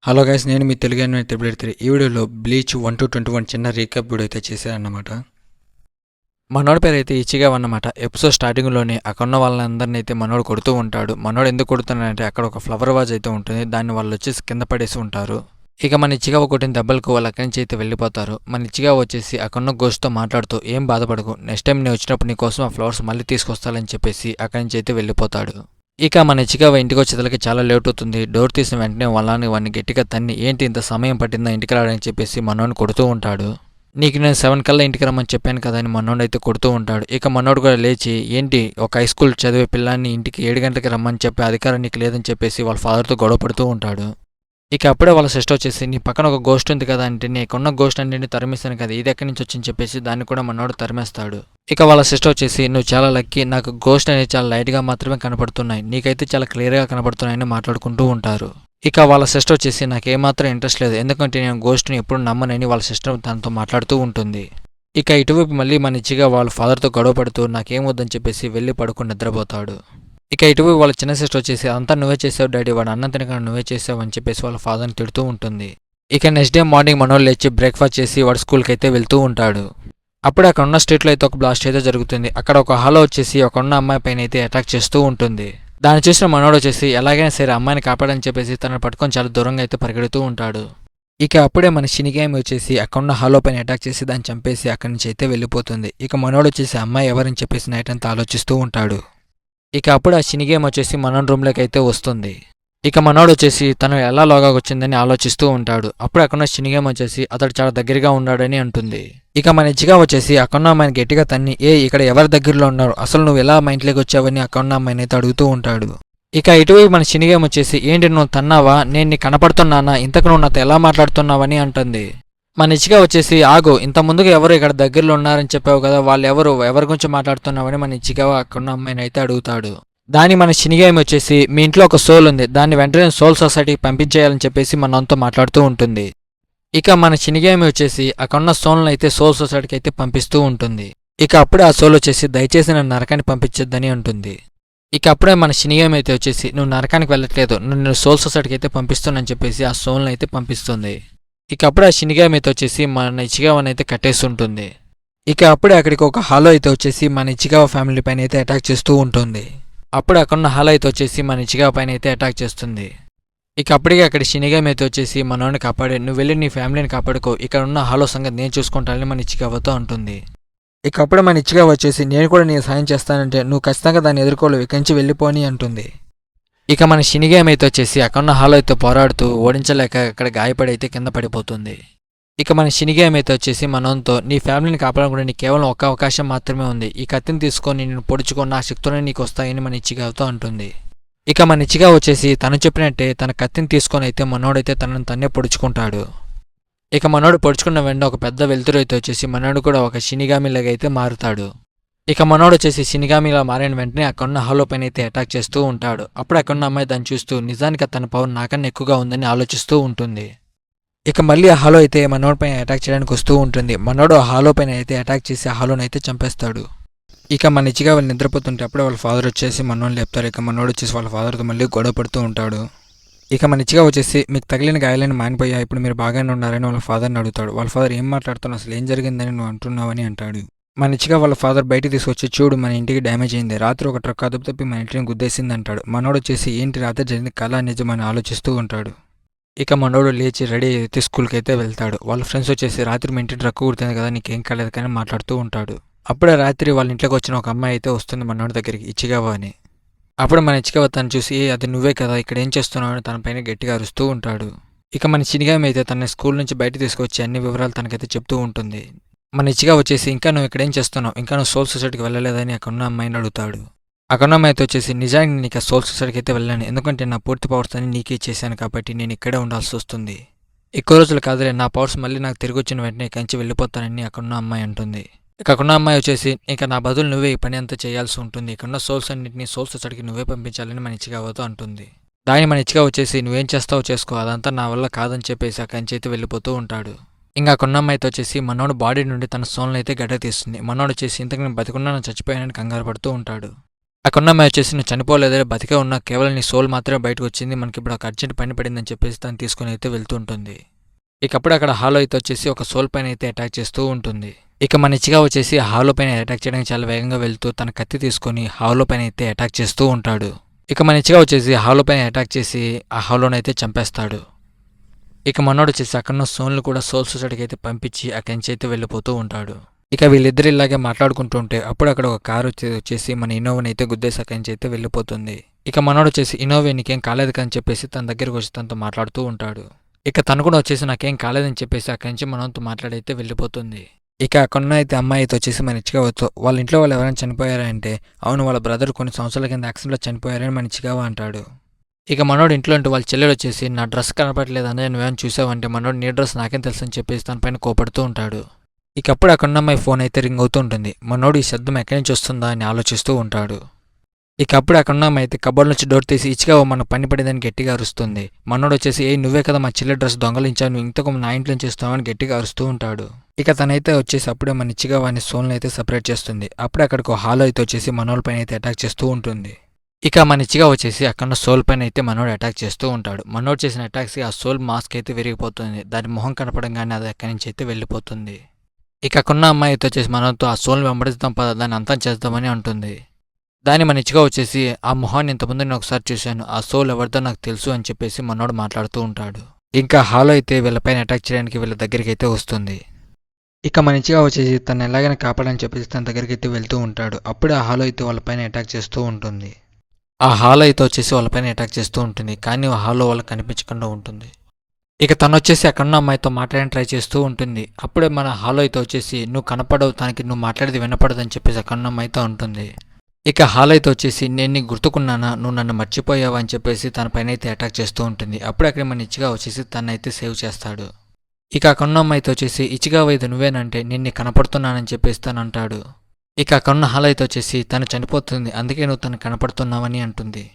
Hello guys, నేను మీ Telugu anime triple E వీడియోలో bleach 1-21 చిన్న రీకప్ వీడియో అయితే చేశారన్నమాట. మనోడి పేరు అయితే ఇచ్చిగా అన్నమాట. ఎపిసోడ్ స్టార్టింగ్లోనే అక్కడున్న వాళ్ళందరినీ అయితే మనోడు కొడుతూ ఉంటాడు. మనోడు ఎందుకు కొడుతున్నాడంటే అక్కడ ఒక ఫ్లవర్ వాజ్ అయితే ఉంటుంది, దాన్ని వాళ్ళు వచ్చేసి కింద పడేసి ఉంటారు. ఇక మన ఇచ్చిగా కొట్టిన దెబ్బలకు వాళ్ళు అక్కడి నుంచి అయితే వెళ్ళిపోతారు. మన ఇచ్చిగా వచ్చేసి అక్కడున్న గోస్ట్తో మాట్లాడుతూ, ఏం బాధపడకు, నెక్స్ట్ టైం నేను వచ్చినప్పుడు నీ కోసం ఆ ఫ్లవర్స్ మళ్ళీ తీసుకొస్తానని చెప్పేసి అక్కడి నుంచి అయితే వెళ్ళిపోతాడు. ఇక మన ఇచ్చిగా ఇంటికి వచ్చేసరికి చాలా లేట్ అవుతుంది. డోర్ తీసిన వెంటనే వాడిని గట్టిగా తన్ని, ఏంటి ఇంత సమయం పట్టిందా ఇంటికి రావడానికి చెప్పేసి మనోడిని కొడుతూ ఉంటాడు. నీకు నేను 7 కల్లా ఇంటికి రమ్మని చెప్పాను కదా అని మనోడు అయితే కొడుతూ ఉంటాడు. ఇక మనోడు కూడా లేచి, ఏంటి ఒక హై స్కూల్ చదివే పిల్లాన్ని ఇంటికి 7 గంటలకి రమ్మని చెప్పి అధికారం నీకు లేదని చెప్పేసి వాళ్ళ ఫాదర్తో గొడవ పడుతూ ఉంటాడు. ఇక అప్పుడే వాళ్ళ సిస్టర్ వచ్చేసి, నీ పక్కన ఒక గోస్ట్ ఉంది కదా అంటే, నీకున్న గోస్ట్ అంటే తరిమేస్తాను కదా, ఇది ఎక్కడి నుంచి వచ్చింది చెప్పేసి దాన్ని కూడా మనోడు తరిమేస్తాడు. ఇక వాళ్ళ సిస్టర్ వచ్చేసి, నువ్వు చాలా లక్కీ, నాకు గోస్ట్ అనేది చాలా లైట్గా మాత్రమే కనపడుతున్నాయి, నీకైతే చాలా క్లియర్గా కనపడుతున్నాయని మాట్లాడుకుంటూ ఉంటారు. ఇక వాళ్ళ సిస్టర్ వచ్చేసి, నాకేమాత్రం ఇంట్రెస్ట్ లేదు, ఎందుకంటే నేను గోస్ట్ని ఎప్పుడు నమ్మనని వాళ్ళ సిస్టర్ తనతో మాట్లాడుతూ ఉంటుంది. ఇక ఇటువైపు మళ్ళీ మన ఇచ్చిగా వాళ్ళ ఫాదర్తో గొడవ పడుతూ నాకేం వద్దని చెప్పేసి వెళ్ళి పడుకుని నిద్రపోతాడు. ఇక ఇటువైపు వాళ్ళ చిన్న సిస్టర్ వచ్చేసి, అంతా నువ్వే చేసావు డాడీ, వాడు అన్నం తినకుండా నువ్వే చేసావు అని చెప్పేసి వాళ్ళ ఫాదర్ని తిడుతూ ఉంటుంది. ఇక నెక్స్ట్ డే మార్నింగ్ మనోళ్ళు లేచి బ్రేక్ఫాస్ట్ చేసి వాడు స్కూల్కి అయితే వెళ్తూ ఉంటాడు. అప్పుడే అక్కడ ఉన్న స్ట్రీట్లో అయితే ఒక బ్లాస్ట్ అయితే జరుగుతుంది. అక్కడ ఒక హాలో వచ్చేసి ఒక ఉన్న అమ్మాయి పైన అయితే అటాక్ చేస్తూ ఉంటుంది. దాన్ని చూసిన మనోడు వచ్చేసి ఎలాగైనా సరే అమ్మాయిని కాపాడని చెప్పేసి తనను పట్టుకొని చాలా దూరంగా అయితే పరిగెడుతూ ఉంటాడు. ఇక అప్పుడే మన షినిగామి వచ్చేసి అక్కడున్న హాలో పైన అటాక్ చేసి దాన్ని చంపేసి అక్కడి నుంచి అయితే వెళ్ళిపోతుంది. ఇక మనోడు వచ్చేసి అమ్మాయి ఎవరని చెప్పేసి నైట్ అంతా ఆలోచిస్తూ ఉంటాడు. ఇక అప్పుడు ఆ షినిగేమ్ వచ్చేసి మనోడి రూమ్లోకి అయితే వస్తుంది. ఇక మనోడు వచ్చేసి తను ఎలా లోగా వచ్చిందని ఆలోచిస్తూ ఉంటాడు. అప్పుడు అక్కడ షినిగేమ్ వచ్చేసి అతడు చాలా దగ్గరగా ఉన్నాడని అంటుంది. ఇక మన ఇచ్చిగా వచ్చేసి అక్కడున్న అమ్మాయిని గట్టిగా తన్ని, ఇక్కడ ఎవరి దగ్గరలో ఉన్నారు, అసలు నువ్వు ఎలా మా ఇంట్లోకి వచ్చావని అక్కడున్న అమ్మాయిని అయితే అడుగుతూ ఉంటాడు. ఇక ఇటువైపు మన షినిగేమ్ వచ్చేసి, ఏంటి నువ్వు తన్నావా, నేను నీ కనపడుతున్నానా, ఇంతకు నువ్వు నాతో ఎలా మాట్లాడుతున్నావని అంటుంది. మన ఇచ్చిగా వచ్చేసి, ఆగు, ఇంత ముందుగా ఎవరు ఇక్కడ దగ్గరలో ఉన్నారని చెప్పావు కదా, వాళ్ళు ఎవరి గురించి మాట్లాడుతున్నావని మన ఇచ్చిగా అక్కడున్న అమ్మాయిని అయితే అడుగుతాడు. దాని మన షినిగేమి వచ్చేసి, మీ ఇంట్లో ఒక సోల్ ఉంది, దాన్ని వెంటనే సోల్ సొసైటీకి పంపించేయాలని చెప్పేసి మనతో మాట్లాడుతూ ఉంటుంది. ఇక మన షినిగేమి వచ్చేసి అక్కడున్న సోల్ని అయితే సోల్ సొసైటీకి అయితే పంపిస్తూ ఉంటుంది. ఇక అప్పుడే ఆ సోల్ వచ్చేసి, దయచేసి నన్ను నరకాన్ని పంపించొద్దని అంటుంది. ఇక అప్పుడే మన షినిగేమి అయితే వచ్చేసి, నువ్వు నరకానికి వెళ్ళట్లేదు, నేను సోల్ సొసైటీకి అయితే పంపిస్తున్నానని చెప్పేసి ఆ సోల్ని అయితే పంపిస్తుంది. ఇక అప్పుడు ఆ షినిగామి అయితే వచ్చేసి మన ఇచిగావాని అయితే కట్టేస్తుంటుంది. ఇక అప్పుడే అక్కడికి ఒక హాలో అయితే వచ్చేసి మన ఇచిగావా ఫ్యామిలీ పైన అయితే అటాక్ చేస్తూ ఉంటుంది. అప్పుడు అక్కడున్న హాలో అయితే వచ్చేసి మన ఇచిగావా పైన అయితే అటాక్ చేస్తుంది. ఇక అప్పటికే అక్కడ షినిగామి అయితే వచ్చేసి మనోడిని కాపాడే, నువ్వు వెళ్ళి నీ ఫ్యామిలీని కాపాడుకో, ఇక్కడ ఉన్న హాలో సంగతి నేను చూసుకుంటానని మన ఇచిగావాతో అంటుంది. ఇక అప్పుడే మన ఇచిగావా వచ్చేసి, నేను కూడా నీ సాయం చేస్తానంటే నువ్వు ఖచ్చితంగా దాన్ని ఎదుర్కోలేవు, ఇక్కడి నుంచి వెళ్ళిపోని అంటుంది. ఇక మన షినిగేమ్ అయితే వచ్చేసి అక్కడున్న హాలో అయితే పోరాడుతూ ఓడించలేక అక్కడ గాయపడి అయితే కింద పడిపోతుంది. ఇక మన షినిగేమ్ అయితే వచ్చేసి మనోతో, నీ ఫ్యామిలీని కాపాడకుండా నీకు కేవలం ఒక్క అవకాశం మాత్రమే ఉంది, ఈ కత్తిని తీసుకొని నేను పొడుచుకొని నా శక్తులే నీకు వస్తాయని మన ఇచ్చిగాతో అంటుంది. ఇక మన ఇచ్చిగా వచ్చేసి తను చెప్పినట్టే తన కత్తిని తీసుకొని అయితే మనోడైతే తనను తన్నే పొడుచుకుంటాడు. ఇక మనోడు పొడుచుకున్న వెంటనే ఒక పెద్ద వెలుతురు అయితే వచ్చేసి మనోడు కూడా ఒక షినిగామిలాగా అయితే మారుతాడు. ఇక మనోడు వచ్చేసి షినిగామిలా మారిన వెంటనే అక్కడున్న హాలో పైన అయితే అటాక్ చేస్తూ ఉంటాడు. అప్పుడు అక్కడున్న అమ్మాయి దాన్ని చూస్తూ, నిజానికి తన పవర్ నాకన్నా ఎక్కువగా ఉందని ఆలోచిస్తూ ఉంటుంది. ఇక మళ్ళీ ఆ హాలో అయితే మనోడి పైన అటాక్ చేయడానికి వస్తూ ఉంటుంది. మనోడు ఆ హాలో పైన అయితే అటాక్ చేసి ఆ హాలోని అయితే చంపేస్తాడు. ఇక మన ఇచ్చిగా వాళ్ళు నిద్రపోతుంటే అప్పుడే వాళ్ళ ఫాదర్ వచ్చేసి మనోడిని లేపుతారు. ఇక మనోడు వచ్చేసి వాళ్ళ ఫాదర్తో మళ్ళీ గొడవ పడుతూ ఉంటాడు. ఇక మన ఇచ్చిగా వచ్చేసి, మీకు తగిలిన గాయాలని మానిపోయా, ఇప్పుడు మీరు బాగానే ఉన్నారని వాళ్ళ ఫాదర్ని అడుగుతాడు. వాళ్ళ ఫాదర్, ఏం మాట్లాడుతున్నావు, అసలు ఏం జరిగిందని నువ్వు అంటున్నావని అంటాడు. మన ఇచ్చిగా వాళ్ళ ఫాదర్ బయటికి తీసుకొచ్చి, చూడు మన ఇంటికి డ్యామేజ్ అయింది, రాత్రి ఒక ట్రక్ అదుపు తప్పి మన ఇంటిని గుద్దేసింది అంటాడు. మనోడు వచ్చేసి, ఏంటి రాత్రి జరిగింది కళ నిజమని ఆలోచిస్తూ ఉంటాడు. ఇక మనోడు లేచి రెడీ అయితే స్కూల్కి అయితే వెళ్తాడు. వాళ్ళ ఫ్రెండ్స్ వచ్చేసి, రాత్రి మీ ఇంటి ట్రక్ కుడుతుంది కదా, నీకేం కాలేదు కానీ మాట్లాడుతూ ఉంటాడు. అప్పుడే రాత్రి వాళ్ళ ఇంట్లోకి వచ్చిన ఒక అమ్మాయి అయితే వస్తుంది మనోడి దగ్గరికి, ఇచ్చిగావా అని. అప్పుడు మన ఇచ్చిగావా తను చూసి, అది నువ్వే కదా, ఇక్కడ ఏం చేస్తున్నావు అని తన పైన గట్టిగా అరుస్తూ ఉంటాడు. ఇక మన షినిగామి అయితే తన స్కూల్ నుంచి బయట తీసుకొచ్చి అన్ని వివరాలు తనకైతే చెప్తూ ఉంటుంది. మన ఇచ్చిగా వచ్చేసి, ఇంకా నువ్వు ఇక్కడ ఏం చేస్తున్నావు, ఇంకా నువ్వు సోల్ సొసైటీకి వెళ్ళలేదని అక్కడున్న అమ్మాయిని అడుగుతాడు. అక్కడున్న అమ్మాయి అయితే వచ్చేసి, నిజానికి నీకు ఆ సోల్ సొసైటీకి అయితే వెళ్ళాను, ఎందుకంటే నా పూర్తి పవర్స్ అని నీకే ఇచ్చేసాను కాబట్టి నేను ఇక్కడే ఉండాల్సి వస్తుంది, ఎక్కువ రోజులు కాదులే, నా పవర్స్ మళ్ళీ నాకు తిరిగి వచ్చిన వెంటనే కంచి వెళ్ళిపోతానని అక్కడున్న అమ్మాయి అంటుంది. ఇక అక్కడున్న అమ్మాయి వచ్చేసి, ఇక నా బదులు నువ్వే ఈ పని అంతా చేయాల్సి ఉంటుంది, ఇక్కడున్న సోల్స్ అన్నింటినీ సోల్ సొసైటీకి నువ్వే పంపించాలని మన ఇచ్చిగావతో అంటుంది. దాన్ని మన ఇచ్చిగా వచ్చేసి, నువ్వేం చేస్తావో చేసుకో, అదంతా నా వల్ల కాదని చెప్పేసి అక్కడి నుంచి అయితే వెళ్ళిపోతూ ఉంటాడు. ఇంకా అక్కడున్న అమ్మాయి అయితే వచ్చేసి మనోడు బాడీ నుండి తన సోల్ని అయితే గడ్డ తీస్తుంది. మనోడు వచ్చేసి, ఇంతకు నేను బతికున్నా చచ్చిపోయానని కంగారు పడుతూ ఉంటాడు. అక్కడ అమ్మాయి వచ్చేసి నువ్వు చనిపోలేదే బతికే ఉన్నా కేవలం నీ సోల్ మాత్రమే బయటకు వచ్చింది, మనకి ఇప్పుడు ఒక అర్జెంట్ పని పడిందని చెప్పేసి తను తీసుకుని అయితే వెళ్తూ ఉంటుంది. ఇకప్పుడు అక్కడ హాలో అయితే వచ్చేసి ఒక సోల్ పైన అయితే అటాక్ చేస్తూ ఉంటుంది. ఇక మన ఇచ్చిగా వచ్చేసి హాలో పైన అటాక్ చేయడానికి చాలా వేగంగా వెళ్తూ తన కత్తి తీసుకొని హాలో పైన అయితే అటాక్ చేస్తూ ఉంటాడు. ఇక మన ఇచ్చిగా వచ్చేసి హాలో పైన అటాక్ చేసి ఆ హాలోనైతే చంపేస్తాడు. ఇక మనోడు వచ్చేసి అక్కడ సోల్ని కూడా సోల్ సొసైటీకి అయితే పంపించి అక్కడి నుంచి అయితే వెళ్ళిపోతూ ఉంటాడు. ఇక వీళ్ళిద్దరు ఇలాగే మాట్లాడుకుంటూ ఉంటే అప్పుడు అక్కడ ఒక కారు వచ్చేసి మన ఇన్నోవాని అయితే గుద్దేసి అక్కడి నుంచి అయితే వెళ్ళిపోతుంది. ఇక మనోడు వచ్చేసి ఇన్నోవా నీకేం కాలేదు అని చెప్పేసి తన దగ్గరకు వచ్చి తనతో మాట్లాడుతూ ఉంటాడు. ఇక తను కూడా వచ్చేసి నాకేం కాలేదని చెప్పేసి అక్కడి నుంచి మనతో మాట్లాడైతే వెళ్ళిపోతుంది. ఇక అక్కడ అయితే అమ్మాయి అయితే వచ్చేసి మన ఇచ్చిగావతో వాళ్ళ ఇంట్లో వాళ్ళు ఎవరైనా చనిపోయారంటే అవును వాళ్ళ బ్రదర్ కొన్ని సంవత్సరాల కింద యాక్సిడెంట్లో చనిపోయారని మన ఇచ్చిగావా అంటాడు. ఇక మనోడు ఇంట్లో ఉంటే వాళ్ళ చెల్లెలు వచ్చేసి నా డ్రెస్ కనపడలేదు అనే నువ్వేమైనా చూసావంటే మనోడు నీ డ్రెస్ నాకేం తెలుసు అని చెప్పేసి తన పైన కోపడుతూ ఉంటాడు. ఇక అప్పుడు అక్కడ అమ్మాయి ఫోన్ అయితే రింగ్ అవుతూ ఉంటుంది. మనోడు ఈ శబ్దం ఎక్కడి నుంచి వస్తుందా అని ఆలోచిస్తూ ఉంటాడు. ఇక అప్పుడు అక్కడ అమ్మాయి అయితే కబోర్డ్ నుంచి డోర్ తీసి ఇచ్చిగా మన పని పడేదని గట్టిగా అరుస్తుంది. మనోడు వచ్చేసి నువ్వే కదా మా చెల్లె డ్రెస్ దొంగలించాను ఇంతకు నా ఇంట్లో చేస్తావని గట్టిగా అరుస్తూ ఉంటాడు. ఇక తనైతే వచ్చేసి అప్పుడే మన ఇచ్చిగా వాని సోల్ని అయితే సపరేట్ చేస్తుంది. అప్పుడే అక్కడికి హాలో అయితే వచ్చేసి మనోళ్ళ పైన అయితే అటాక్ చేస్తూ ఉంటుంది. ఇక మన ఇచ్చిగా వచ్చేసి అక్కడ సోల్ పైన అయితే మనోడు అటాక్ చేస్తూ ఉంటాడు. మనోడు చేసిన అటాక్స్ ఆ సోల్ మాస్క్ అయితే విరిగిపోతుంది. దాని మొహం కనపడంగానే అది అక్కడి నుంచి అయితే వెళ్ళిపోతుంది. ఇక అక్కడున్న అమ్మాయి అయితే వచ్చేసి మనతో ఆ సోల్ని వెంబడిస్తాం పద దాన్ని అంతం చేద్దామని అంటుంది. దాన్ని మన ఇచ్చిగా వచ్చేసి ఆ మొహాన్ని ఇంతకుముందు నేను ఒకసారి చూశాను, ఆ సోల్ ఎవరితో నాకు తెలుసు అని చెప్పేసి మనోడు మాట్లాడుతూ ఉంటాడు. ఇంకా హాలో అయితే వీళ్ళపైన అటాక్ చేయడానికి వీళ్ళ దగ్గరికి అయితే వస్తుంది. ఇక మన ఇచ్చిగా వచ్చేసి తను ఎలాగైనా కాపాడని చెప్పేసి తన దగ్గరికి అయితే వెళ్తూ ఉంటాడు. అప్పుడే ఆ హాలో అయితే వాళ్ళపైన అటాక్ చేస్తూ ఉంటుంది. ఆ హాలో అయితే వచ్చేసి వాళ్ళపైన అటాక్ చేస్తూ ఉంటుంది. కానీ ఆ హాలో వాళ్ళకి కనిపించకుండా ఉంటుంది. ఇక తను వచ్చేసి అక్కడున్న అమ్మాయితో మాట్లాడడానికి ట్రై చేస్తూ ఉంటుంది. అప్పుడే మన హాలో అయితే వచ్చేసి నువ్వు కనపడవు తనకి నువ్వు మాట్లాడేది వినపడదని చెప్పేసి అక్కడున్న అమ్మాయితో ఉంటుంది. ఇక హాలో అయితే వచ్చేసి నేను నీకు గుర్తుకున్నానా నువ్వు నన్ను మర్చిపోయావా అని చెప్పేసి తన పైన అయితే అటాక్ చేస్తూ ఉంటుంది. అప్పుడే అక్కడ మన ఇచ్చిగా వచ్చేసి తనైతే సేవ్ చేస్తాడు. ఇక అక్కడున్న అమ్మాయితో వచ్చేసి ఇచ్చిగా ఇది నువ్వేనంటే నేను నీకు కనపడుతున్నానని చెప్పేసి తను అంటాడు. ఇక అక్కడున్న హాలో అయితే వచ్చేసి తను చనిపోతుంది అందుకే నువ్వు తను కనపడుతున్నావని అంటుంది.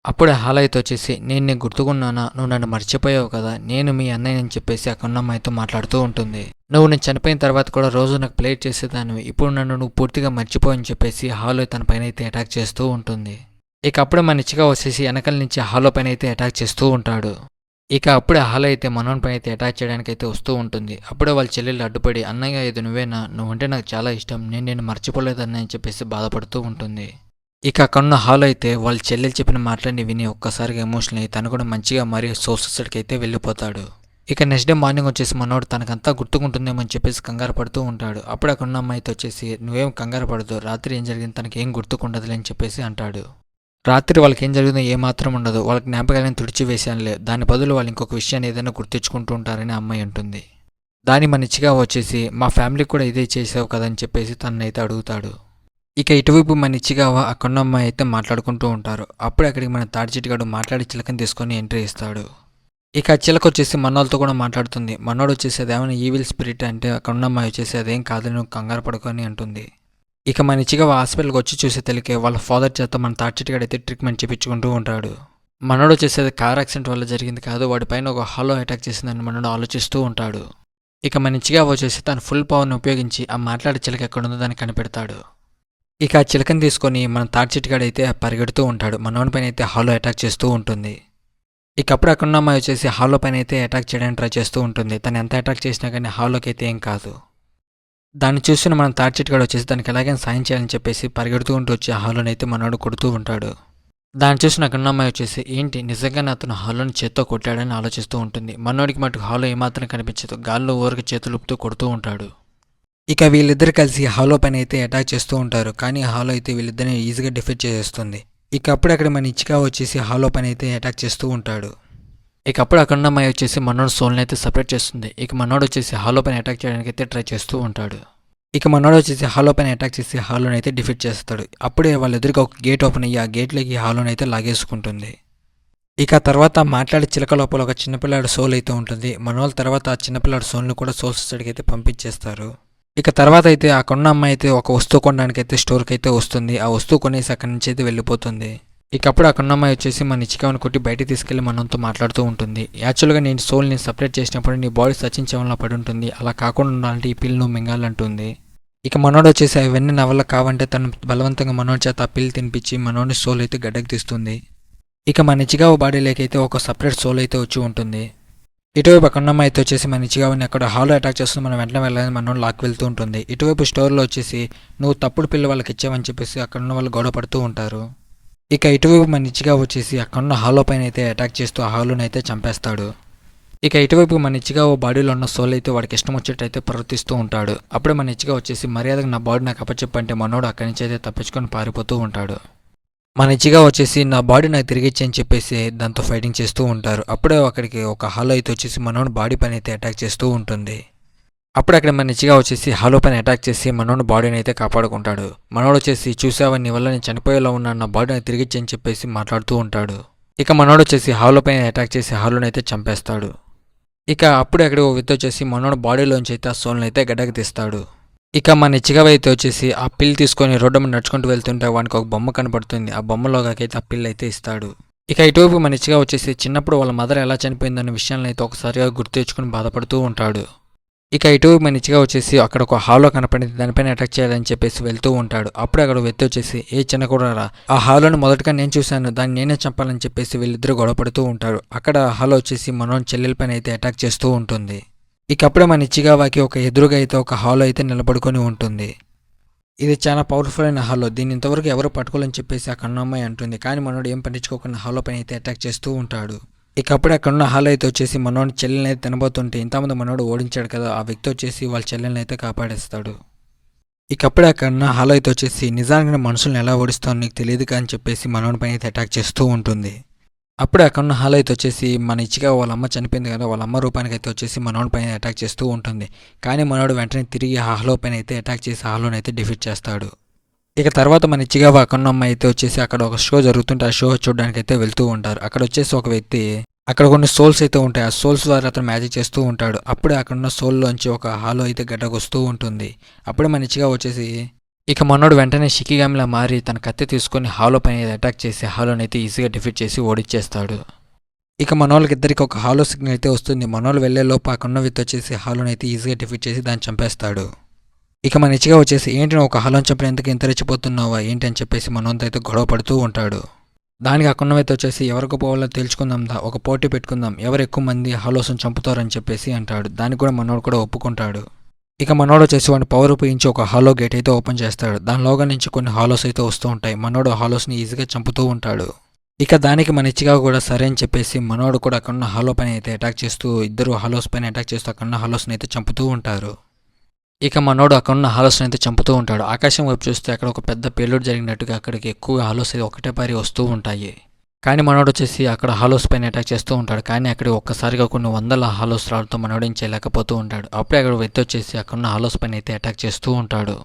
అప్పుడే హాలో అయితే వచ్చేసి నేను నీకు గుర్తుకున్నానా నువ్వు నన్ను మర్చిపోయావు కదా నేను మీ అన్నయ్యని చెప్పేసి అక్కడున్న అమ్మాయితో మాట్లాడుతూ ఉంటుంది. నువ్వు నేను చనిపోయిన తర్వాత కూడా రోజు నాకు ప్లేట్ చేసేదాన్ని ఇప్పుడు నన్ను నువ్వు పూర్తిగా మర్చిపోయని చెప్పేసి హాలో తన పైన అయితే అటాక్ చేస్తూ ఉంటుంది. ఇక అప్పుడే మన ఇచ్చిగా వచ్చేసి వెనకాల నుంచి హాలో పైన అయితే అటాక్ చేస్తూ ఉంటాడు. ఇక అప్పుడే హాలో అయితే మనోన్ పైన అయితే అటాక్ చేయడానికి అయితే వస్తూ ఉంటుంది. అప్పుడే వాళ్ళ చెల్లెళ్ళు అడ్డుపడి అన్నయ్య ఇది నువ్వేనా నువ్వంటే నాకు చాలా ఇష్టం నేను మర్చిపోలేదన్న అని చెప్పేసి బాధపడుతూ ఉంటుంది. ఇక అక్కడున్న హాలో అయితే వాళ్ళ చెల్లెలు చెప్పిన మాటలని విని ఒక్కసారిగా ఎమోషనల్ అయ్యి తను కూడా మంచిగా మరీ సొసైటీకి అయితే వెళ్ళిపోతాడు. ఇక నెక్స్ట్ డే మార్నింగ్ వచ్చేసి మనోడు తనకంతా గుర్తుకుంటుందేమో అని చెప్పేసి కంగారు పడుతూ ఉంటాడు. అప్పుడు అక్కడున్న అమ్మాయితో వచ్చేసి నువ్వేం కంగారు పడదు రాత్రి ఏం జరిగింది తనకి ఏం గుర్తుకుండదులే అని చెప్పేసి అంటాడు. రాత్రి వాళ్ళకి ఏం జరిగిందో ఏమాత్రం ఉండదు వాళ్ళకి జ్ఞాపకాలను తుడిచి వేసానులే దాని బదులు వాళ్ళు ఇంకొక విషయాన్ని ఏదైనా గుర్తించుకుంటూ ఉంటారని అమ్మాయి అంటుంది. దాని మనిచ్చిగా వచ్చేసి మా ఫ్యామిలీకి కూడా ఇదే చేసావు కదని చెప్పేసి తనైతే అడుగుతాడు. ఇక ఇటువైపు మన ఇచ్చిగావ అక్కడున్న అమ్మాయి అయితే మాట్లాడుకుంటూ ఉంటారు. అప్పుడే అక్కడికి మన తాడిచెట్టుగాడు మాట్లాడి చిలకని తీసుకొని ఎంట్రీ ఇస్తాడు. ఇక చిలక వచ్చేసి మనోళ్ళతో కూడా మాట్లాడుతుంది. మనోడు వచ్చేసి అదేమైనా ఈవిల్ స్పిరిట్ అంటే అక్కడున్న అమ్మాయి వచ్చేసి అదేం కాదని నువ్వు కంగారు పడుకొని అంటుంది. ఇక మన ఇచ్చిగావ హాస్పిటల్కి వచ్చి చూసే తెలికే వాళ్ళ ఫాదర్ చేత మన తాడిచెట్టుగాడు అయితే ట్రీట్మెంట్ చేయించుకుంటూ ఉంటాడు. మనోడు వచ్చేసి అది కార్ యాక్సిడెంట్ వల్ల జరిగింది కాదు వాడిపైన ఒక హాలో అటాక్ చేసిందని మనోడు ఆలోచిస్తూ ఉంటాడు. ఇక మన ఇచ్చిగావ వచ్చేసి తన ఫుల్ పవర్ని ఉపయోగించి ఆ మాట్లాడే చిలక ఎక్కడుందో దాన్ని కనిపెడతాడు. ఇక ఆ చిలకని తీసుకొని మన తాడిచెట్టుగాడు అయితే పరిగెడుతూ ఉంటాడు. మనోని పైన అయితే హాలో అటాక్ చేస్తూ ఉంటుంది. ఇక అప్పుడు అక్కడున్న అమ్మాయి వచ్చేసి హాలో పైన అయితే అటాక్ చేయడానికి ట్రై చేస్తూ ఉంటుంది. తను ఎంత అటాక్ చేసినా కానీ హాలోకి అయితే ఏం కాదు. దాన్ని చూసిన మన తాడిచెట్టుగాడు వచ్చేసి దానికి ఎలాగైనా సాయం చేయాలని చెప్పేసి పరిగెడుతూ ఉంటూ వచ్చి ఆ హాలోని అయితే మనోడు కొడుతూ ఉంటాడు. దాన్ని చూసిన అక్కడున్న అమ్మాయి వచ్చేసి ఏంటి నిజంగానే అతను హాలోని చేత్తో కొట్టాడని ఆలోచిస్తూ ఉంటుంది. మనోడికి మటుకు హాలో ఏమాత్రం కనిపించదు గాల్లో ఊరికి చేతులు ఊపుతూ కొడుతూ ఉంటాడు. ఇక వీళ్ళిద్దరు కలిసి హాలో పైన అయితే అటాక్ చేస్తూ ఉంటారు. కానీ హాలో అయితే వీళ్ళిద్దరిని ఈజీగా డిఫీట్ చేసేస్తుంది. ఇక అప్పుడు అక్కడ మన ఇచ్చిగా వచ్చేసి హాలో పైన అయితే అటాక్ చేస్తూ ఉంటాడు. ఇక అప్పుడు అక్కడున్న అమ్మాయి వచ్చేసి మనోడు సోల్ని అయితే సపరేట్ చేస్తుంది. ఇక మనోడు వచ్చేసి హాలో పైన అటాక్ చేయడానికి అయితే ట్రై చేస్తూ ఉంటాడు. ఇక మనోడు వచ్చేసి హాలో పైన అటాక్ చేసి హాలోని అయితే డిఫీట్ చేస్తాడు. అప్పుడే వాళ్ళ ఎదురుగా ఒక గేట్ ఓపెన్ అయ్యి ఆ గేట్లోకి హాలోని అయితే లాగేసుకుంటుంది. ఇక తర్వాత మాట్లాడే చిలక లోపల ఒక చిన్నపిల్లాడు సోల్ అయితే ఉంటుంది. మనోళ్ళ తర్వాత ఆ చిన్నపిల్లాడు సోల్ని కూడా సోల్ సొసైటీకి అయితే పంపించేస్తారు. ఇక తర్వాత అయితే ఆ కొన్న అమ్మాయి అయితే ఒక వస్తువు కొనడానికి అయితే స్టోర్కి అయితే వస్తుంది. ఆ వస్తువు కొనేసి అక్కడి నుంచి అయితే వెళ్ళిపోతుంది. ఇక అప్పుడు ఆ కొన్న అమ్మాయి వచ్చేసి మన ఇచ్చికావని కొట్టి బయటికి తీసుకెళ్లి మనతో మాట్లాడుతూ ఉంటుంది. యాక్చువల్గా నేను సోల్ని సపరేట్ చేసినప్పుడు నీ బాడీ సచించవల్ల పడి ఉంటుంది అలా కాకుండా ఉండాలంటే ఈ పిల్ నువ్వు మింగాలంటుంది. ఇక మనోడు వచ్చేసి అవన్నీ నా వల్ల కావంటే తను బలవంతంగా మనోడి చేత ఆ పిల్లి తినిపించి మనోడి సోల్ అయితే గడ్డకు తీస్తుంది. ఇక మన ఇచిగావ బాడీలోకి ఒక సపరేట్ సోల్ అయితే వచ్చి ఉంటుంది. ఇటువైపు అక్కడమ్మ అయితే వచ్చేసి మన ఇచిగావని అక్కడ హాల్లో అటాక్ చేస్తుంది. మనం వెంటనే వెళ్ళాలని మనోడు లాక్ వెళ్తూ ఉంటుంది. ఇటువైపు స్టోర్లో వచ్చేసి నువ్వు తప్పుడు పిల్ల వాళ్ళకి ఇచ్చావని చెప్పేసి అక్కడున్న వాళ్ళు గొడవ పడుతూ ఉంటారు. ఇక ఇటువైపు మన ఇచిగావ వచ్చేసి అక్కడున్న హాల్లో పైన అయితే అటాక్ చేస్తూ ఆ హాల్లోని అయితే చంపేస్తాడు. ఇక ఇటువైపు మన ఇచ్చిగా బాడీలో ఉన్న సోల్ అయితే వాడికి ఇష్టం వచ్చేటైతే ప్రవర్తిస్తూ ఉంటాడు. అప్పుడే మన ఇచ్చిగా వచ్చేసి మర్యాదగా నా బాడీ నాకు అప్పచెప్పంటే మనోడు అక్కడి నుంచి అయితే తప్పించుకొని పారిపోతూ ఉంటాడు. మన ఇచ్చిగా వచ్చేసి నా బాడీ నాకు తిరిగిచ్చి అని చెప్పేసి దాంతో ఫైటింగ్ చేస్తూ ఉంటారు. అప్పుడే అక్కడికి ఒక హాలో అయితే వచ్చేసి మనోడు బాడీ పైన అయితే అటాక్ చేస్తూ ఉంటుంది. అప్పుడు అక్కడ మన ఇచ్చిగా వచ్చేసి హాలో పైన అటాక్ చేసి మనోడు బాడీని అయితే కాపాడుకుంటాడు. మనోడు వచ్చేసి చూసావా నీ వల్ల నేను చనిపోయేలా ఉన్నాను, నా బాడీ నాకు తిరిగిచ్చి అని చెప్పేసి మాట్లాడుతూ ఉంటాడు. ఇక మనోడు వచ్చేసి హాలో పైన అటాక్ చేసి హాలోని అయితే చంపేస్తాడు. ఇక అప్పుడు అక్కడ ఓ వ్యక్తి వచ్చేసి మనోడు బాడీలోంచి అయితే ఆ సోల్ని అయితే గడ్డకు తీస్తాడు. ఇక మన ఇచ్చిగవ అయితే వచ్చేసి ఆ పిల్ తీసుకొని రోడ్డు మీద నడుచుకుంటూ వెళ్తుంటే వానికి ఒక బొమ్మ కనపడుతుంది. ఆ బొమ్మలోకైతే ఆ పిల్ అయితే ఇస్తాడు. ఇక ఇటువైపు మన ఇచ్చిగా వచ్చేసి చిన్నప్పుడు వాళ్ళ మదర్ ఎలా చనిపోయిందన్న విషయాలను అయితే ఒకసారిగా గుర్తు తెచ్చుకుని బాధపడుతూ ఉంటాడు. ఇక ఇటువైపు మన ఇచ్చిగా వచ్చేసి అక్కడ ఒక హాలో కనపడింది, దానిపైన అటాక్ చేయాలని చెప్పేసి వెళ్తూ ఉంటాడు. అప్పుడు అక్కడ వ్యక్తి వచ్చేసి ఏ చిన్న కూడా ఆ హాలోని మొదటగా నేను చూశాను, దాన్ని నేనే చంపాలని చెప్పేసి వీళ్ళిద్దరూ గొడవ పడుతూ ఉంటారు. అక్కడ హాలో వచ్చేసి మనోని చెల్లెల పైన అయితే అటాక్ చేస్తూ ఉంటుంది. ఇక అప్పుడే మన ఇచ్చిగావాకి ఒక ఎదురుగా అయితే ఒక హాలో అయితే నిలబడుకొని ఉంటుంది. ఇది చాలా పవర్ఫుల్ అయిన హాలో, దీన్ని ఇంతవరకు ఎవరు పట్టుకోవాలని చెప్పేసి ఆ కన్నమ్మాయి అంటుంది. కానీ మనోడు ఏం పట్టించుకోకుండా హాలో పైన అయితే అటాక్ చేస్తూ ఉంటాడు. ఇక అప్పుడే అక్కడున్న హాల్ అయితే వచ్చేసి మనోడి చెల్లెల్ని అయితే తినబోతుంటే ఇంతమంది మనోడు ఓడించాడు కదా, ఆ వ్యక్తి వచ్చేసి వాళ్ళ చెల్లెల్ని అయితే కాపాడేస్తాడు. ఇక అప్పుడే అక్కడున్న హాల్ అయితే వచ్చేసి నిజానికి మనుషుల్ని ఎలా ఓడిస్తావు నీకు తెలియదు కానీ చెప్పేసి మనోడి పైన అయితే అటాక్ చేస్తూ ఉంటుంది. అప్పుడే అక్కడున్న హాల్ అయితే వచ్చేసి మన ఇచ్చిగా వాళ్ళ అమ్మ చనిపోయింది కదా, వాళ్ళ అమ్మ రూపానికి అయితే వచ్చేసి మనోడి పైన అటాక్ చేస్తూ ఉంటుంది. కానీ మనోడు వెంటనే తిరిగి ఆ హాలో పైన అయితే అటాక్ చేసి హాలోని అయితే డిఫీట్ చేస్తాడు. ఇక తర్వాత మన ఇచ్చిగా అక్కడున్న అమ్మాయి అయితే వచ్చేసి అక్కడ ఒక షో జరుగుతుంటే ఆ షో చూడడానికి అయితే వెళ్తూ ఉంటారు. అక్కడ వచ్చేసి ఒక వ్యక్తి అక్కడ కొన్ని సోల్స్ అయితే ఉంటాయి, ఆ సోల్స్ ద్వారా అతను మ్యాజిక్ చేస్తూ ఉంటాడు. అప్పుడే అక్కడున్న సోల్లోంచి ఒక హాలో అయితే గడ్డకు వస్తూ ఉంటుంది. అప్పుడే మన ఇచ్చిగా వచ్చేసి ఇక మనోడు వెంటనే షికిగామిలా మారి తన కత్తి తీసుకొని హాలో పైన అటాక్ చేసి హాలోని అయితే ఈజీగా డిఫీట్ చేసి ఓడిచ్చేస్తాడు. ఇక మనోళ్ళకి ఇద్దరికి ఒక హాలో సిగ్నల్ అయితే వస్తుంది. మనోళ్ళు వెళ్లే లోపు అక్కడున్న వ్యక్తి వచ్చేసి హాలోని అయితే ఈజీగా డిఫీట్ చేసి దాన్ని చంపేస్తాడు. ఇక మన ఇచ్చిగా వచ్చేసి ఏంటి నువ్వు ఒక హాలోని చంపినందుకు ఎంత రెచ్చిపోతున్నావా ఏంటి అని చెప్పేసి మనోంతో అయితే గొడవ పడుతూ ఉంటాడు. దానికి అక్కడున్న వ్యక్తి వచ్చేసి ఎవరికి పోవాలో తెలుసుకుందాందా, ఒక పోటీ పెట్టుకుందాం, ఎవరు ఎక్కువ మంది హాలోస్ని చంపుతారని చెప్పేసి అంటాడు. దానికి కూడా మనోడు కూడా ఒప్పుకుంటాడు. ఇక మనోడు వచ్చేసి వాడిని పవర్ ఉపయోగించి ఒక హాలో గేట్ అయితే ఓపెన్ చేస్తాడు. దానిలోగా నుంచి కొన్ని హాలోస్ అయితే వస్తూ ఉంటాయి. మనోడు హాలోస్ని ఈజీగా చంపుతూ ఉంటాడు. ఇక దానికి మన ఇచ్చిగా కూడా సరే అని చెప్పేసి మనోడు కూడా అక్కడున్న హాలో పైన అయితే అటాక్ చేస్తూ ఇద్దరు హాలోస్ పైన అటాక్ చేస్తూ అక్కడున్న హాలోస్ని అయితే చంపుతూ ఉంటారు. ఇక మనోడు అక్కడున్న హాలోస్ని అయితే చంపుతూ ఉంటాడు. ఆకాశం వైపు చూస్తే అక్కడ ఒక పెద్ద పేలుడు జరిగినట్టుగా అక్కడికి ఎక్కువ హాలోస్ అయితే ఒకటే పారి వస్తూ ఉంటాయి. కానీ మనోడు వచ్చేసి అక్కడ హాలోస్ పైన అటాక్ చేస్తూ ఉంటాడు. కానీ అక్కడ ఒక్కసారిగా కొన్ని వందల హాలోస్ రావడంతో మనోడు ఏం చేయలేకపోతూ ఉంటాడు. అప్పుడే అక్కడ వ్యక్తి వచ్చేసి అక్కడున్న హాలోస్ పైన అయితే అటాక్ చేస్తూ ఉంటాడు.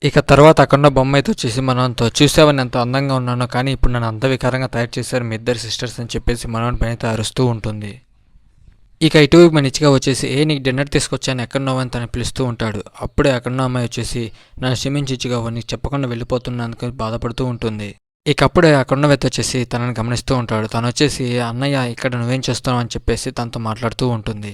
ఇక తర్వాత అక్కడున్న బొమ్మ అయితే వచ్చేసి మనోతో చూసావని ఎంత అందంగా ఉన్నానో, కానీ ఇప్పుడు నన్ను అంత వికారంగా తయారు చేశారు మీ ఇద్దరు సిస్టర్స్ అని చెప్పేసి మనోడి పైన అయితే అరుస్తూ ఉంటుంది. ఇక ఇటువైపు మన ఇచ్చిగా వచ్చేసి నీకు డిన్నర్ తీసుకొచ్చాను ఎక్కడున్నావు అని తను పిలుస్తూ ఉంటాడు. అప్పుడే అక్కడున్న అమ్మాయి వచ్చేసి నన్ను క్షమించి ఇచ్చిగా నీకు చెప్పకుండా వెళ్ళిపోతున్నాను బాధపడుతూ ఉంటుంది. ఇక అప్పుడే అక్కడున్న వ్యక్తి వచ్చేసి తనని గమనిస్తూ ఉంటాడు. తను వచ్చేసి అన్నయ్య ఇక్కడ నువ్వేం చేస్తున్నావు అని చెప్పేసి తనతో మాట్లాడుతూ ఉంటుంది.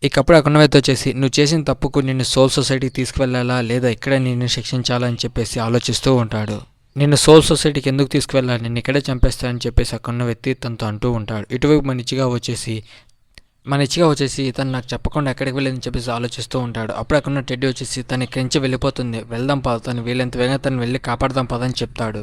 ఇక అప్పుడే అక్కడున్న వ్యక్తి వచ్చేసి నువ్వు చేసిన తప్పుకు నిన్ను సోల్ సొసైటీకి తీసుకువెళ్ళాలా లేదా ఇక్కడే నిన్ను శిక్షించాలా అని చెప్పేసి ఆలోచిస్తూ ఉంటాడు. నిన్ను సోల్ సొసైటీకి ఎందుకు తీసుకువెళ్ళాలి, నిన్ను ఇక్కడే చంపేస్తానని చెప్పేసి అక్కడున్న వ్యక్తి తనతో అంటూ ఉంటాడు. ఇటువైపు మన ఇచ్చిగా వచ్చేసి తను నాకు చెప్పకుండా ఎక్కడికి వెళ్ళని చెప్పేసి ఆలోచిస్తూ ఉంటాడు. అప్పుడు అక్కడ టెడ్డీ వచ్చేసి తను ఇక్కడి నుంచి వెళ్ళిపోతుంది, వెళ్దాం పద, తను వీళ్ళంత వేగంగా తను వెళ్ళి కాపాడదాం పదని చెప్తాడు.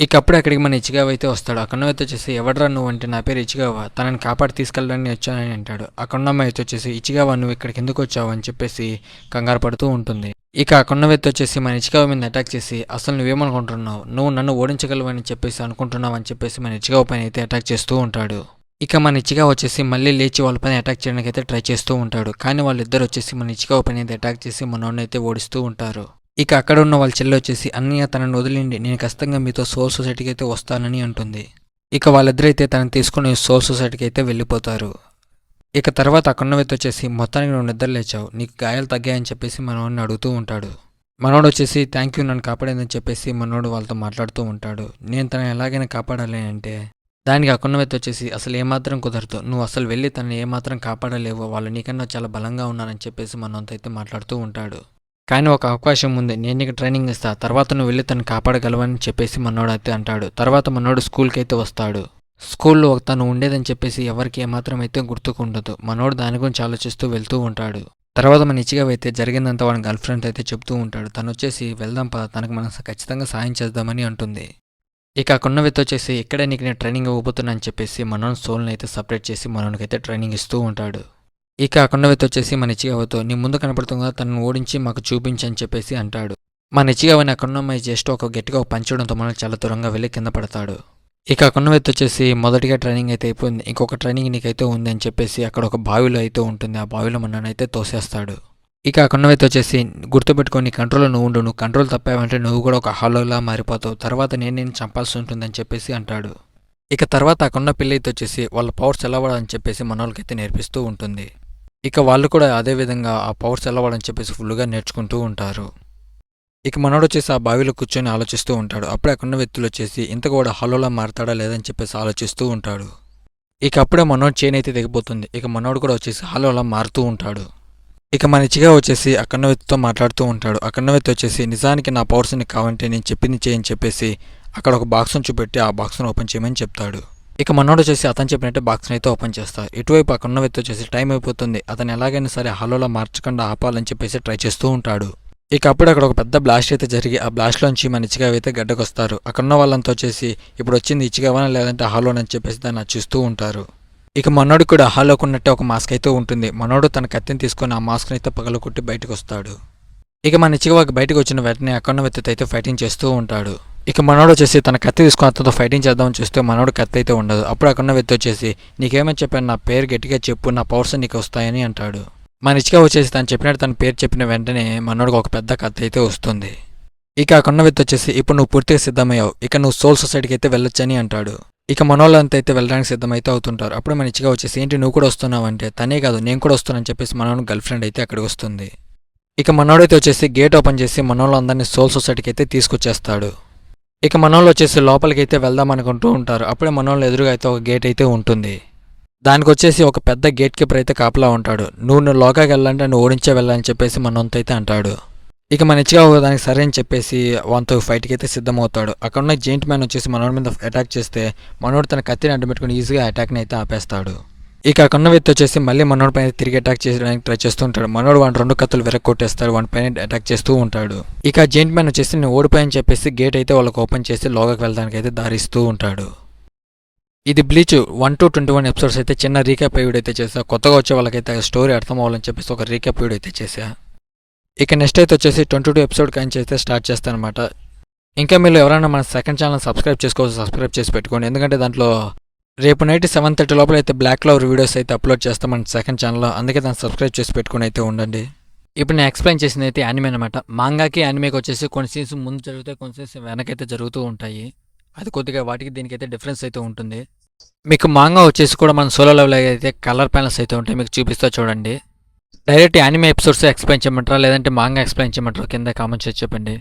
ఇక అప్పుడు అక్కడికి మన ఇచ్చిగావ అయితే వస్తాడు. అక్కడ అయితే వచ్చేసి ఎవడరా నువ్వు అంటే నా పేరు ఇచ్చిగావ, తనని కాపాడి తీసుకెళ్ళడానికి వచ్చానని అంటాడు. అక్కడ అయితే వచ్చేసి ఇచ్చిగావ నువ్వు ఇక్కడికి ఎందుకు వచ్చావు అని చెప్పేసి కంగారు పడుతూ ఉంటుంది. ఇక అక్కడ వ్యక్తి వచ్చేసి మన ఇచ్చిగావ మీద అటాక్ చేసి అసలు నువ్వేమనుకుంటున్నావు, నువ్వు నన్ను ఓడించగలవని చెప్పేసి అనుకుంటున్నావు అని చెప్పేసి మన ఇచ్చిగావ పైన అయితే అటాక్ చేస్తూ ఉంటాడు. ఇక మన ఇచ్చిగా వచ్చేసి మళ్ళీ లేచి వాళ్ళ పైన అటాక్ చేయడానికి అయితే ట్రై చేస్తూ ఉంటాడు. కానీ వాళ్ళిద్దరు వచ్చేసి మన ఇచ్చిగా పైన అయితే అటాక్ చేసి మనోడిని అయితే ఓడిస్తూ ఉంటారు. ఇక అక్కడ ఉన్న వాళ్ళ చెల్లి వచ్చేసి అన్నయ్య తనను వదిలిండి, నేను ఖచ్చితంగా మీతో సోల్ సొసైటీకి అయితే వస్తానని అంటుంది. ఇక వాళ్ళిద్దరైతే తనని తీసుకుని సోల్ సొసైటీకి అయితే వెళ్ళిపోతారు. ఇక తర్వాత అక్కడున్న వ్యక్తి వచ్చేసి మొత్తానికి నువ్వు నిద్ర లేచావు, నీకు గాయాలు తగ్గాయని చెప్పేసి మనోడిని అడుగుతూ ఉంటాడు. మనోడు వచ్చేసి థ్యాంక్ యూ నన్ను కాపాడేదని చెప్పేసి మనోడు వాళ్ళతో మాట్లాడుతూ ఉంటాడు. నేను తనని ఎలాగైనా కాపాడాలి అంటే దానికి అక్కడున్న వ్యక్తి వచ్చేసి అసలు ఏమాత్రం కుదరదు, నువ్వు అసలు వెళ్ళి తనని ఏమాత్రం కాపాడలేవు, వాళ్ళు నీకన్నా చాలా బలంగా ఉన్నారని చెప్పేసి మనోతో అయితే మాట్లాడుతూ ఉంటాడు. కానీ ఒక అవకాశం ఉంది, నేను నీకు ట్రైనింగ్ ఇస్తా, తర్వాత నువ్వు వెళ్ళి తను కాపాడగలవని చెప్పేసి మనోడు అయితే అంటాడు. తర్వాత మనోడు స్కూల్కి అయితే వస్తాడు. స్కూల్లో తను ఉండేదని చెప్పేసి ఎవరికి ఏమాత్రం అయితే గుర్తుకుండదు. మనోడు దాని గురించి ఆలోచిస్తూ వెళ్తూ ఉంటాడు. తర్వాత మన ఇచ్చిగా అయితే జరిగిందంతా వాడి గర్ల్ ఫ్రెండ్ అయితే చెప్తూ ఉంటాడు. తను వచ్చేసి వెళ్దాం పద, తనకు మనం ఖచ్చితంగా సాయం చేద్దామని అంటుంది. ఇక కొన్నవిత్ వచ్చేసి ఇక్కడే నీకు నేను ట్రైనింగ్ ఇవ్వబోతున్నా అని చెప్పేసి మనోని సోల్ని అయితే సపరేట్ చేసి మనోనికైతే ట్రైనింగ్ ఇస్తూ ఉంటాడు. ఇక కొన్నవిత్ వచ్చేసి మన ఇచ్చిగావతో నీ ముందు కనపడుతుందా తనను ఓడించి మాకు చూపించని చెప్పేసి అంటాడు. మన ఇచ్చిగావని అక్కడ అమ్మాయి జస్ట్ ఒక గట్టిగా పంచడంతో మనం చాలా దూరంగా వెళ్ళి కింద పడతాడు. ఇక కొన్నవిత్ వచ్చేసి మొదటిగా ట్రైనింగ్ అయితే అయిపోయింది, ఇంకొక ట్రైనింగ్ నీకైతే ఉంది అని చెప్పేసి అక్కడ ఒక బావిలో అయితే ఉంటుంది. ఆ బావిలో మననైతే తోసేస్తాడు. ఇక కొన్నవిత్ వచ్చేసి గుర్తుపెట్టుకొని కంట్రోల్లో నువ్వు ఉండు, నువ్వు కంట్రోల్ తప్పావంటే నువ్వు కూడా ఒక హాలోలా మారిపోతావు, తర్వాత నేను చంపాల్సి ఉంటుందని చెప్పేసి అంటాడు. ఇక తర్వాత ఆ కొన్న పిల్ల అయితే వచ్చేసి వాళ్ళ పవర్స్ ఎలా వాడాలని చెప్పేసి మనోళ్ళకైతే నేర్పిస్తూ ఉంటుంది. ఇక వాళ్ళు కూడా అదే విధంగా ఆ పవర్స్ ఎలా వాడాలని చెప్పేసి ఫుల్గా నేర్చుకుంటూ ఉంటారు. ఇక మనోడు వచ్చేసి ఆ బావిలో కూర్చొని ఆలోచిస్తూ ఉంటాడు. అప్పుడే అక్కడ ఉన్న వ్యక్తులు వచ్చేసి ఇంతకు కూడా హలోలా మారతాడా లేదని చెప్పేసి ఆలోచిస్తూ ఉంటాడు. ఇక అప్పుడే మనోడు చైన్ అయితే దిగిపోతుంది. ఇక మనోడు కూడా వచ్చేసి హలోలా మారుతూ ఉంటాడు. ఇక మన ఇచ్చిగా వచ్చేసి అక్కన్న వ్యక్తితో మాట్లాడుతూ ఉంటాడు. అక్కన్న వ్యక్తి వచ్చేసి నిజానికి నా పవర్స్ నీకు కావాలంటే నేను చెప్పింది చేయని చెప్పేసి అక్కడ ఒక బాక్స్ను చూపెట్టి ఆ బాక్స్ను ఓపెన్ చేయమని చెప్తాడు. ఇక మనోడు వచ్చేసి అతను చెప్పినట్టే బాక్స్ని అయితే ఓపెన్ చేస్తాడు. ఇటువైపు అక్కన్న వ్యక్తి వచ్చేసి టైం అయిపోతుంది, అతను ఎలాగైనా సరే హలోలా మార్చకుండా ఆపాలని చెప్పేసి ట్రై చేస్తూ ఉంటాడు. ఇక అప్పుడు అక్కడ ఒక పెద్ద బ్లాస్ట్ అయితే జరిగి ఆ బ్లాస్ట్లోంచి మన ఇచ్చిగావి అయితే గడ్డకొస్తారు. అక్కడున్న వాళ్ళంతా వచ్చేసి ఇప్పుడు వచ్చింది ఇచ్చిగావనా లేదంటే హాలోనని చెప్పేసి దాన్ని చూస్తూ ఉంటారు. ఇక మనోడు కూడా హాలోకి ఉన్నట్టే ఒక మాస్క్ అయితే ఉంటుంది. మనోడు తన కత్తిని తీసుకొని ఆ మాస్క్ని అయితే పగలకొట్టి బయటకు వస్తాడు. ఇక మన ఇచ్చిగాకి బయటకు వచ్చిన వెంటనే అక్కడున్న వ్యక్తితో అయితే ఫైటింగ్ చేస్తూ ఉంటాడు. ఇక మనోడు వచ్చేసి తన కత్తి తీసుకుని అతనితో ఫైటింగ్ చేద్దామని చూస్తే మనోడు కత్తి అయితే ఉండదు. అప్పుడు అక్కడున్న వ్యక్తి వచ్చేసి నీకేమని చెప్పాను, నా పేరు గట్టిగా చెప్పు, నా పవర్స్ నీకు వస్తాయని అంటాడు. మన ఇచ్చిగా వచ్చేసి తను చెప్పినట్టు తన పేరు చెప్పిన వెంటనే మనోడికి ఒక పెద్ద కత్తి అయితే వస్తుంది. ఇక ఆ కొన్న వ్యక్తి వచ్చేసి ఇప్పుడు నువ్వు పూర్తిగా సిద్ధమయ్యావు, ఇక నువ్వు సోల్ సొసైటీకి అయితే వెళ్ళొచ్చని అంటాడు. ఇక మనోళ్ళంతా అయితే వెళ్ళడానికి సిద్ధమైతే అవుతుంటారు. అప్పుడు మన ఇచ్చిగా వచ్చేసి ఏంటి నువ్వు కూడా వస్తున్నావు అంటే తనే కాదు నేను కూడా వస్తున్నానని చెప్పేసి మనోడు గర్ల్ ఫ్రెండ్ అయితే అక్కడికి వస్తుంది. ఇక మనోడైతే వచ్చేసి గేట్ ఓపెన్ చేసి మనోళ్ళందరినీ సోల్ సొసైటీకి అయితే తీసుకొచ్చేస్తాడు. ఇక మనోళ్ళు వచ్చేసి లోపలికి అయితే వెళ్దాం అనుకుంటూ ఉంటారు. అప్పుడే మనోళ్ళు ఎదురుగా అయితే ఒక గేట్ అయితే ఉంటుంది. దానికి వచ్చేసి ఒక పెద్ద గేట్ కీపర్ అయితే కాపలా ఉంటాడు. నువ్వు లోకాకి వెళ్ళాలంటే నువ్వు ఓడించే వెళ్ళాలని చెప్పేసి మనోంత అయితే అంటాడు. ఇక మన ఇచ్చిగా దానికి సరే అని చెప్పేసి వాంతో ఫైట్కి అయితే సిద్ధమవుతాడు. అక్కడ ఉన్న జెయింట్ మ్యాన్ వచ్చేసి మనోడి మీద అటాక్ చేస్తే మనోడు తన కత్తిని అడ్డు పెట్టుకుని ఈజీగా అటాక్ని అయితే ఆపేస్తాడు. ఇక అక్కడ ఉన్న వ్యక్తి వచ్చేసి మళ్ళీ మనోడి పైన తిరిగి అటాక్ చేయడానికి ట్రై చేస్తూ ఉంటాడు. మనోడు వాడి రెండు కత్తులు విరగొట్టేస్తాడు, వాడి పైన అటాక్ చేస్తూ ఉంటాడు. ఇక జెయింట్ మ్యాన్ వచ్చేసి నేను ఓడిపోయని చెప్పేసి గేట్ అయితే వాళ్ళకి ఓపెన్ చేసి లోగాకి వెళ్ళడానికి అయితే దారిస్తూ ఉంటాడు. ఇది బ్లీచ్ 1 to 21 ఎపిసోడ్స్ అయితే చిన్న రీక్యాప్ వీడియో అయితే చేసా. కొత్తగా వచ్చే వాళ్ళకైతే స్టోరీ అర్థం అవ్వాలని చెప్పేసి ఒక రీక్యాప్ వీడియో అయితే చేసా. ఇక నెక్స్ట్ అయితే వచ్చేసి 22 ఎపిసోడ్ కానీ అయితే స్టార్ట్ చేస్తాను అనమాట. ఇంకా మీరు ఎవరైనా మన సెకండ్ ఛానల్ సబ్స్క్రైబ్ చేసుకోవచ్చు, సబ్స్క్రైబ్ చేసి పెట్టుకోండి. ఎందుకంటే దాంట్లో రేపు నైట్ 7:30 లోపల అయితే బ్లాక్ క్లవర్ వీడియోస్ అయితే అప్లోడ్ చేస్తాం మన సెకండ్ ఛానల్లో. అందుకే దాన్ని సబ్స్క్రైబ్ చేసి పెట్టుకుని అయితే ఉండండి. ఇప్పుడు నేను ఎక్స్ప్లెయిన్ చేసింది అయితే యానిమే అనమాట. మాంగాకి యానిమేకి వచ్చేసి కొన్ని సీన్స్ ముందు జరుగుతాయి, కొన్ని సీన్స్ వెనకైతే జరుగుతూ ఉంటాయి. అది కొద్దిగా వాటికి దీనికైతే డిఫరెన్స్ అయితే ఉంటుంది. మీకు మాంగా వచ్చేసి కూడా మన సోలో లెవెల్ అయితే కలర్ ప్యానల్స్ అయితే ఉంటాయి, మీకు చూపిస్తా చూడండి. డైరెక్ట్ యానిమే ఎపిసోడ్స్ ఎక్స్ప్లెయిన్ చేయమంటారా లేదంటే మాంగా ఎక్స్ప్లెయిన్ చేయమంటారా కింద కామెంట్స్ చెప్పండి.